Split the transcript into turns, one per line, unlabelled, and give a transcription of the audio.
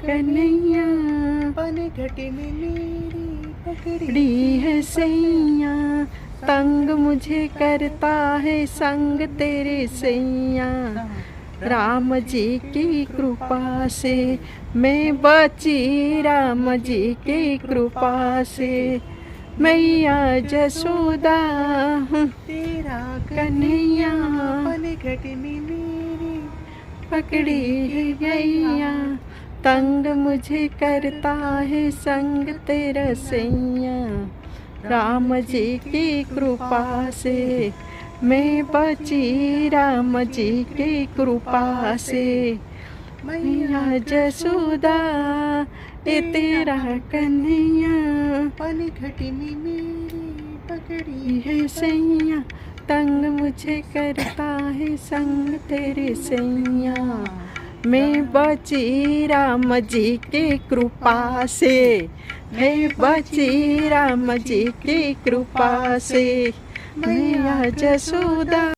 कन्हैया
पनघट में मेरी
पकड़ी है सैया, तंग मुझे करता है संग तेरे सैया। राम जी की कृपा से मैं बची, राम जी की कृपा से मैया जसोदा
तेरा
कन्हैया
पनघट में मेरी
पकड़ी है गैया, तंग मुझे करता है संग तेरा सैया। राम जी की कृपा से मैं बची, राम जी की कृपा से मैया जसोदा ये तेरा कन्हैया
पनघट में मेरी पकड़ी
है सैया, तंग मुझे करता है संग तेरे सैया। मैं बची राम जी की कृपा से, मैं बची राम जी की कृपा से मैया जसोदा।